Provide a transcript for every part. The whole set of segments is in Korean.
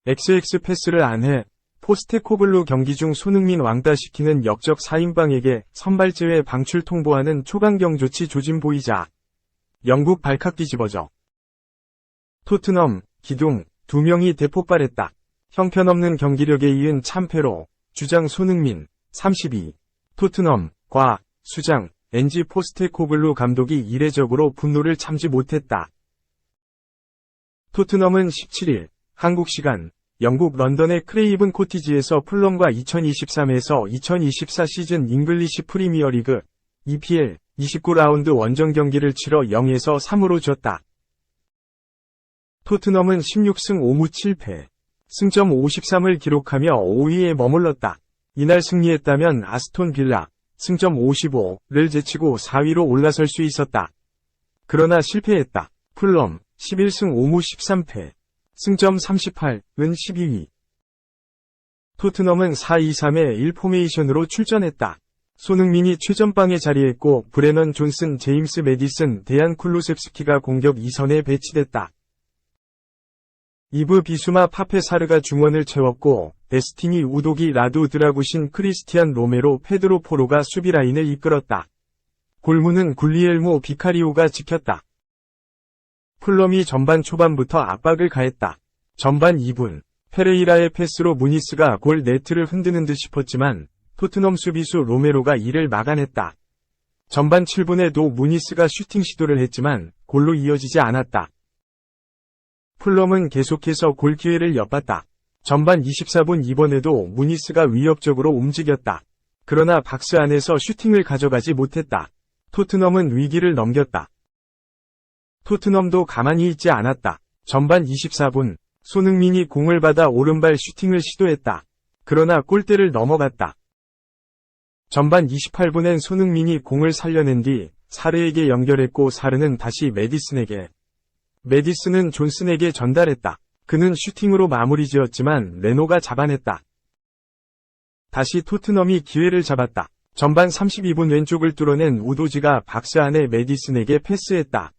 XX 패스를 안 해. 포스테코글루 경기 중 손흥민 왕따시키는 역적 4인방에게 선발 제외 방출 통보하는 초강경 조치 조짐 보이자. 영국 발칵 뒤집어져. 토트넘, 기둥, 2명이 대폭발했다. 형편없는 경기력에 이은 참패로 주장 손흥민, 32. 토트넘, 과, 수장, 엔지 포스테코글루 감독이 이례적으로 분노를 참지 못했다. 토트넘은 17일, 한국 시간, 영국 런던의 크레이븐 코티지에서 풀럼과 2023에서 2024 시즌 잉글리시 프리미어리그, EPL, 29라운드 원정 경기를 치러 0에서 3으로 졌다. 토트넘은 16승 5무 7패, 승점 53을 기록하며 5위에 머물렀다. 이날 승리했다면 아스톤 빌라, 승점 55를 제치고 4위로 올라설 수 있었다. 그러나 실패했다. 풀럼, 11승 5무 13패, 승점 38은 12위. 토트넘은 4-2-3의 1포메이션으로 출전했다. 손흥민이 최전방에 자리했고 브레넌 존슨, 제임스 매디슨, 데안 쿨루셉스키가 공격 2선에 배치됐다. 이브 비수마 파페사르가 중원을 채웠고 데스티니 우도기 라두 드라구신 크리스티안 로메로 페드로 포로가 수비라인을 이끌었다. 골문은 굴리엘모 비카리오가 지켰다. 풀럼이 전반 초반부터 압박을 가했다. 전반 2분, 페레이라의 패스로 무니스가 골 네트를 흔드는 듯 싶었지만 토트넘 수비수 로메로가 이를 막아냈다. 전반 7분에도 무니스가 슈팅 시도를 했지만 골로 이어지지 않았다. 풀럼은 계속해서 골 기회를 엿봤다. 전반 24분 이번에도 무니스가 위협적으로 움직였다. 그러나 박스 안에서 슈팅을 가져가지 못했다. 토트넘은 위기를 넘겼다. 토트넘도 가만히 있지 않았다. 전반 24분, 손흥민이 공을 받아 오른발 슈팅을 시도했다. 그러나 골대를 넘어갔다. 전반 28분엔 손흥민이 공을 살려낸 뒤 사르에게 연결했고 사르는 다시 매디슨에게. 매디슨은 존슨에게 전달했다. 그는 슈팅으로 마무리 지었지만 레노가 잡아냈다. 다시 토트넘이 기회를 잡았다. 전반 32분 왼쪽을 뚫어낸 우도지가 박스 안에 매디슨에게 패스했다.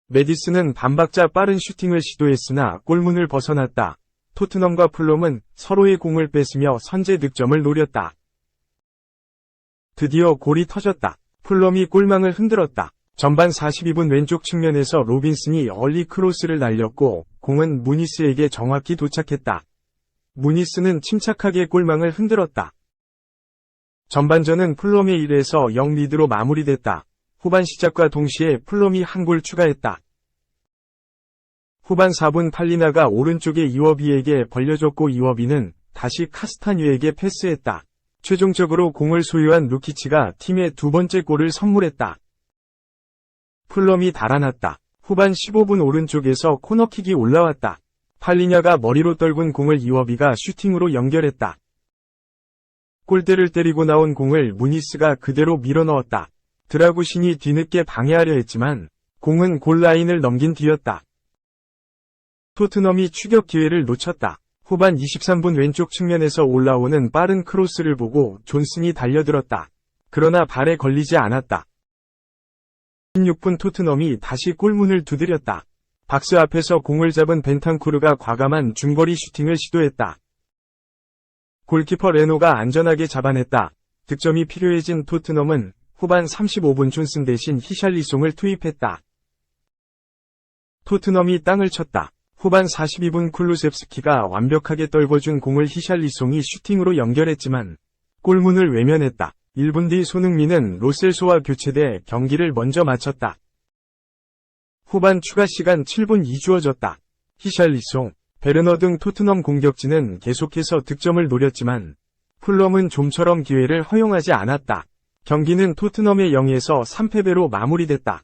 매디슨은 반박자 빠른 슈팅을 시도했으나 골문을 벗어났다. 토트넘과 풀럼은 서로의 공을 뺏으며 선제 득점을 노렸다. 드디어 골이 터졌다. 풀럼이 골망을 흔들었다. 전반 42분 왼쪽 측면에서 로빈슨이 얼리 크로스를 날렸고 공은 무니스에게 정확히 도착했다. 무니스는 침착하게 골망을 흔들었다. 전반전은 풀럼의 1에서 0 리드로 마무리됐다. 후반 시작과 동시에 풀럼이 한 골 추가했다. 후반 4분 팔리나가 오른쪽에 이워비에게 벌려줬고 이워비는 다시 카스타뉴에게 패스했다. 최종적으로 공을 소유한 루키치가 팀의 두 번째 골을 선물했다. 풀럼이 달아났다. 후반 15분 오른쪽에서 코너킥이 올라왔다. 팔리냐가 머리로 떨군 공을 이워비가 슈팅으로 연결했다. 골대를 때리고 나온 공을 무니스가 그대로 밀어넣었다. 드라구신이 뒤늦게 방해하려 했지만 공은 골라인을 넘긴 뒤였다. 토트넘이 추격 기회를 놓쳤다. 후반 23분 왼쪽 측면에서 올라오는 빠른 크로스를 보고 존슨이 달려들었다. 그러나 발에 걸리지 않았다. 16분 토트넘이 다시 골문을 두드렸다. 박스 앞에서 공을 잡은 벤탄쿠르가 과감한 중거리 슈팅을 시도했다. 골키퍼 레노가 안전하게 잡아냈다. 득점이 필요해진 토트넘은 후반 35분 존슨 대신 히샬리송을 투입했다. 토트넘이 땅을 쳤다. 후반 42분 쿨루셉스키가 완벽하게 떨궈준 공을 히샬리송이 슈팅으로 연결했지만 골문을 외면했다. 1분 뒤 손흥민은 로셀소와 교체돼 경기를 먼저 마쳤다. 후반 추가 시간 7분 이주어졌다. 히샬리송, 베르너 등 토트넘 공격진은 계속해서 득점을 노렸지만 풀럼은 좀처럼 기회를 허용하지 않았다. 경기는 토트넘의 0에서 3패배로 마무리됐다.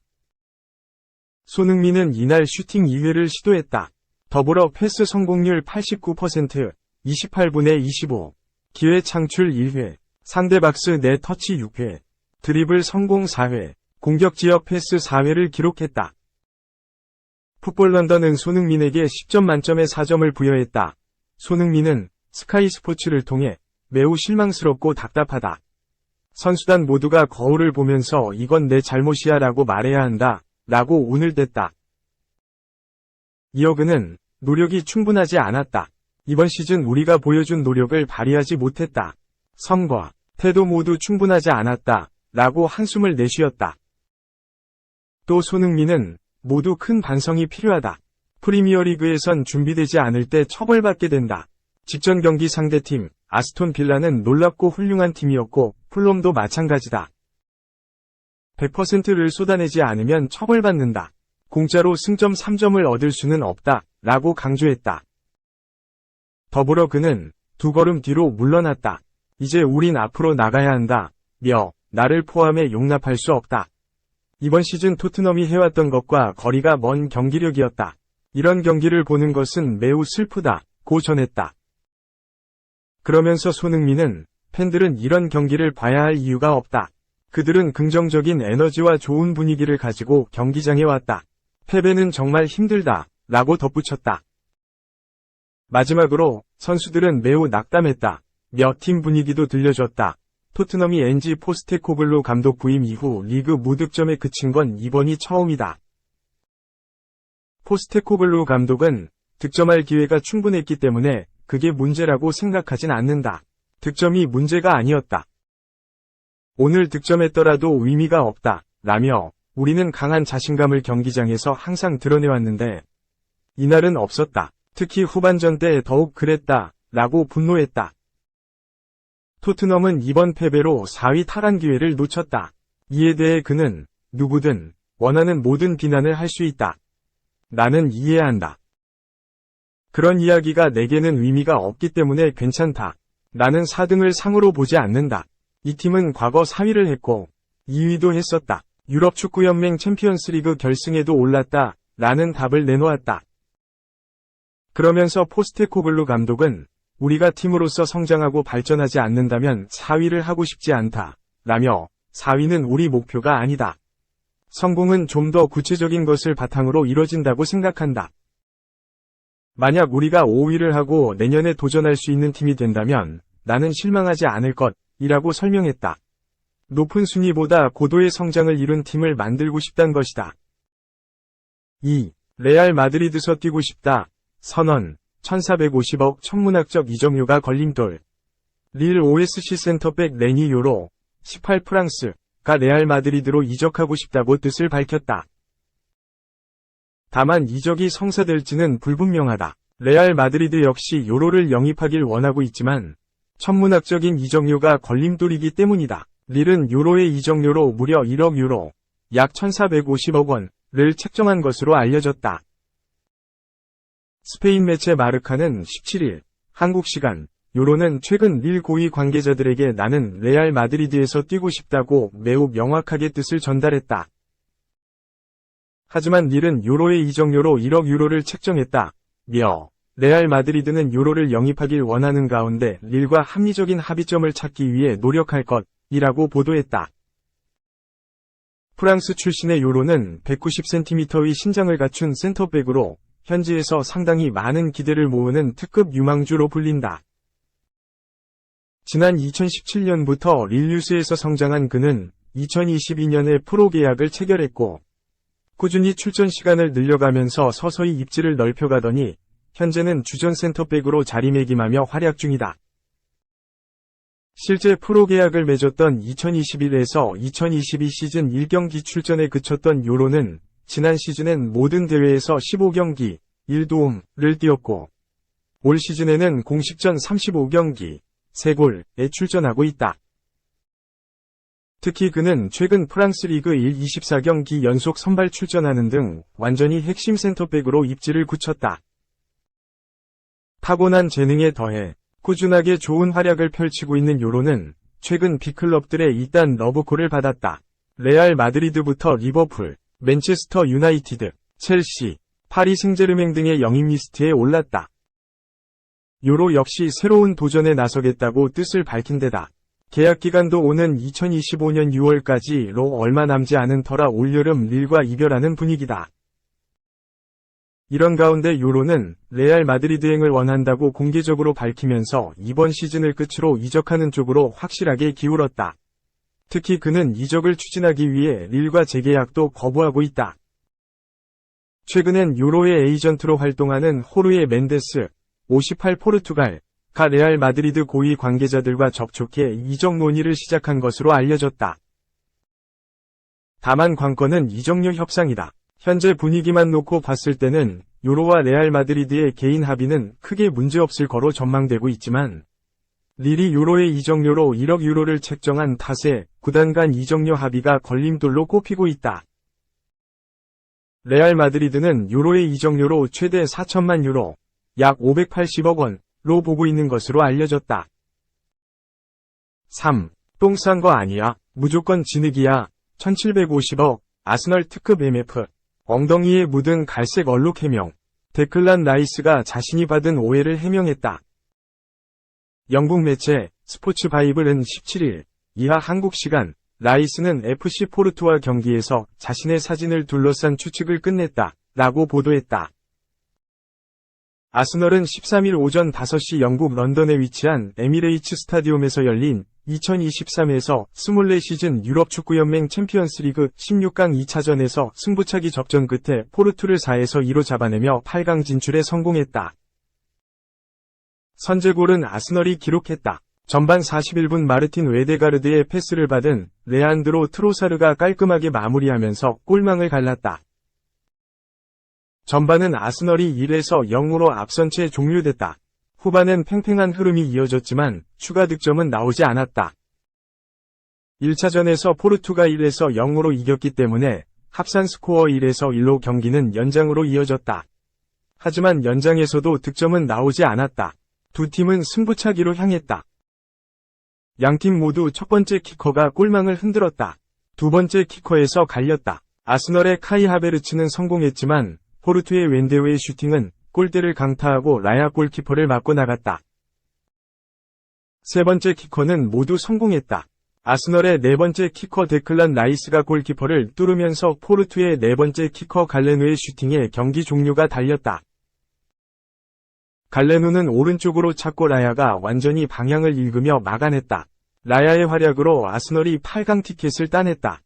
손흥민은 이날 슈팅 2회를 시도했다. 더불어 패스 성공률 89%, 28분에 25, 기회 창출 1회, 상대 박스 내 터치 6회, 드리블 성공 4회, 공격 지역 패스 4회를 기록했다. 풋볼 런던은 손흥민에게 10점 만점에 4점을 부여했다. 손흥민은 스카이 스포츠를 통해 매우 실망스럽고 답답하다. 선수단 모두가 거울을 보면서 이건 내 잘못이야 라고 말해야 한다 라고 운을 댔다. 이어 그는 노력이 충분하지 않았다. 이번 시즌 우리가 보여준 노력을 발휘하지 못했다. 성과, 태도 모두 충분하지 않았다 라고 한숨을 내쉬었다. 또 손흥민은 모두 큰 반성이 필요하다. 프리미어리그에선 준비되지 않을 때 처벌받게 된다. 직전 경기 상대팀 아스톤 빌라는 놀랍고 훌륭한 팀이었고 풀럼도 마찬가지다. 100%를 쏟아내지 않으면 처벌받는다. 공짜로 승점 3점을 얻을 수는 없다 라고 강조했다. 더불어 그는 두 걸음 뒤로 물러났다. 이제 우린 앞으로 나가야 한다. 나를 포함해 용납할 수 없다. 이번 시즌 토트넘이 해왔던 것과 거리가 먼 경기력이었다. 이런 경기를 보는 것은 매우 슬프다 고 전했다. 그러면서 손흥민은 팬들은 이런 경기를 봐야 할 이유가 없다. 그들은 긍정적인 에너지와 좋은 분위기를 가지고 경기장에 왔다. 패배는 정말 힘들다 라고 덧붙였다. 마지막으로 선수들은 매우 낙담했다. 팀 분위기도 들려줬다. 토트넘이 엔지 포스테코글루 감독 부임 이후 리그 무득점에 그친 건 이번이 처음이다. 포스테코글루 감독은 득점할 기회가 충분했기 때문에 그게 문제라고 생각하진 않는다. 득점이 문제가 아니었다. 오늘 득점했더라도 의미가 없다. 라며 우리는 강한 자신감을 경기장에서 항상 드러내왔는데 이날은 없었다. 특히 후반전 때 더욱 그랬다. 라고 분노했다. 토트넘은 이번 패배로 4위 탈환 기회를 놓쳤다. 이에 대해 그는 누구든 원하는 모든 비난을 할 수 있다. 나는 이해한다. 그런 이야기가 내게는 의미가 없기 때문에 괜찮다. 나는 4등을 상으로 보지 않는다. 이 팀은 과거 4위를 했고 2위도 했었다. 유럽 축구연맹 챔피언스리그 결승에도 올랐다. 라는 답을 내놓았다. 그러면서 포스테코글루 감독은 우리가 팀으로서 성장하고 발전하지 않는다면 4위를 하고 싶지 않다. 라며 4위는 우리 목표가 아니다. 성공은 좀 더 구체적인 것을 바탕으로 이뤄진다고 생각한다. 만약 우리가 5위를 하고 내년에 도전할 수 있는 팀이 된다면 나는 실망하지 않을 것이라고 설명했다. 높은 순위보다 고도의 성장을 이룬 팀을 만들고 싶단 것이다. 2. 레알 마드리드서 뛰고 싶다. 선언. 1450억 천문학적 이적료가 걸림돌. 릴 OSC 센터백 레니 요로 18 프랑스가 레알 마드리드로 이적하고 싶다고 뜻을 밝혔다. 다만 이적이 성사될지는 불분명하다. 레알 마드리드 역시 요로를 영입하길 원하고 있지만 천문학적인 이적료가 걸림돌이기 때문이다. 릴은 요로의 이적료로 무려 1억 유로, 약 1450억 원을 책정한 것으로 알려졌다. 스페인 매체 마르카는 17일 한국 시간 요로는 최근 릴 고위 관계자들에게 나는 레알 마드리드에서 뛰고 싶다고 매우 명확하게 뜻을 전달했다. 하지만 릴은 요로의 이적료로 1억 유로를 책정했다. 레알 마드리드는 요로를 영입하길 원하는 가운데 릴과 합리적인 합의점을 찾기 위해 노력할 것이라고 보도했다. 프랑스 출신의 요로는 190cm의 신장을 갖춘 센터백으로 현지에서 상당히 많은 기대를 모으는 특급 유망주로 불린다. 지난 2017년부터 릴유스에서 성장한 그는 2022년에 프로 계약을 체결했고 꾸준히 출전 시간을 늘려가면서 서서히 입지를 넓혀가더니 현재는 주전 센터백으로 자리매김하며 활약 중이다. 실제 프로 계약을 맺었던 2021에서 2022 시즌 1경기 출전에 그쳤던 요로는 지난 시즌엔 모든 대회에서 15경기, 1도움을 뛰었고 올 시즌에는 공식전 35경기, 3골에 출전하고 있다. 특히 그는 최근 프랑스 리그 1 24경기 연속 선발 출전하는 등 완전히 핵심 센터백으로 입지를 굳혔다. 타고난 재능에 더해 꾸준하게 좋은 활약을 펼치고 있는 요로는 최근 빅클럽들의 이딴 러브콜을 받았다. 레알 마드리드부터 리버풀, 맨체스터 유나이티드, 첼시, 파리 생제르맹 등의 영입 리스트에 올랐다. 요로 역시 새로운 도전에 나서겠다고 뜻을 밝힌 데다 계약 기간도 오는 2025년 6월까지로 얼마 남지 않은 터라 올여름 릴과 이별하는 분위기다. 이런 가운데 요로는 레알 마드리드행을 원한다고 공개적으로 밝히면서 이번 시즌을 끝으로 이적하는 쪽으로 확실하게 기울었다. 특히 그는 이적을 추진하기 위해 릴과 재계약도 거부하고 있다. 최근엔 유로의 에이전트로 활동하는 호르에 멘데스, 58 포르투갈가 레알 마드리드 고위 관계자들과 접촉해 이적 논의를 시작한 것으로 알려졌다. 다만 관건은 이적료 협상이다. 현재 분위기만 놓고 봤을 때는 유로와 레알 마드리드의 개인 합의는 크게 문제없을 거로 전망되고 있지만 릴이 유로의 이적료로 1억 유로를 책정한 탓에 구단 간 이적료 합의가 걸림돌로 꼽히고 있다. 레알 마드리드는 유로의 이적료로 최대 4천만 유로, 약 580억 원로 보고 있는 것으로 알려졌다. 3. 똥 싼 거 아니야. 무조건 진흙이야. 1750억, 아스널 특급 MF. 엉덩이에 묻은 갈색 얼룩 해명. 데클란 라이스가 자신이 받은 오해를 해명했다. 영국 매체 스포츠 바이블은 17일 이하 한국 시간 라이스는 FC 포르투와 경기에서 자신의 사진을 둘러싼 추측을 끝냈다 라고 보도했다. 아스널은 13일 오전 5시 영국 런던에 위치한 에미레이츠 스타디움에서 열린 2023에서 24시즌 유럽 축구연맹 챔피언스리그 16강 2차전에서 승부차기 접전 끝에 포르투를 4에서 2로 잡아내며 8강 진출에 성공했다. 선제골은 아스널이 기록했다. 전반 41분 마르틴 웨데가르드의 패스를 받은 레안드로 트로사르가 깔끔하게 마무리하면서 골망을 갈랐다. 전반은 아스널이 1에서 0으로 앞선 채 종료됐다. 후반엔 팽팽한 흐름이 이어졌지만 추가 득점은 나오지 않았다. 1차전에서 포르투가 1에서 0으로 이겼기 때문에 합산 스코어 1에서 1로 경기는 연장으로 이어졌다. 하지만 연장에서도 득점은 나오지 않았다. 두 팀은 승부차기로 향했다. 양팀 모두 첫 번째 키커가 골망을 흔들었다. 두 번째 키커에서 갈렸다. 아스널의 카이 하베르츠는 성공했지만 포르투의 웬데오의 슈팅은 골대를 강타하고 라야 골키퍼를 맞고 나갔다. 세 번째 키커는 모두 성공했다. 아스널의 네 번째 키커 데클란 라이스가 골키퍼를 뚫으면서 포르투의 네 번째 키커 갈레누의 슈팅에 경기 종료가 달렸다. 갈레누는 오른쪽으로 찼고 라야가 완전히 방향을 읽으며 막아냈다. 라야의 활약으로 아스널이 8강 티켓을 따냈다.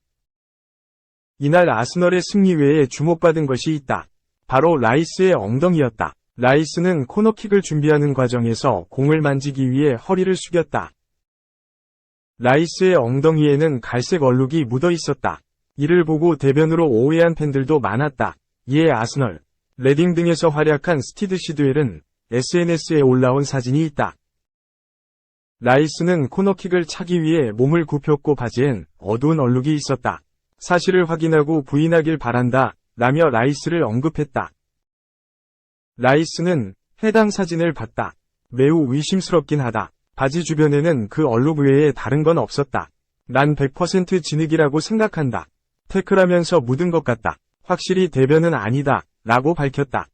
이날 아스널의 승리 외에 주목받은 것이 있다. 바로 라이스의 엉덩이였다. 라이스는 코너킥을 준비하는 과정에서 공을 만지기 위해 허리를 숙였다. 라이스의 엉덩이에는 갈색 얼룩이 묻어 있었다. 이를 보고 대변으로 오해한 팬들도 많았다. 이에 아스널, 레딩 등에서 활약한 스티드 시드웰은 SNS에 올라온 사진이 있다. 라이스는 코너킥을 차기 위해 몸을 굽혔고 바지엔 어두운 얼룩이 있었다. 사실을 확인하고 부인하길 바란다 라며 라이스를 언급했다. 라이스는 해당 사진을 봤다. 매우 의심스럽긴 하다. 바지 주변에는 그 얼룩 외에 다른 건 없었다. 난 100% 진흙이라고 생각한다. 태클하면서 묻은 것 같다. 확실히 대변은 아니다 라고 밝혔다.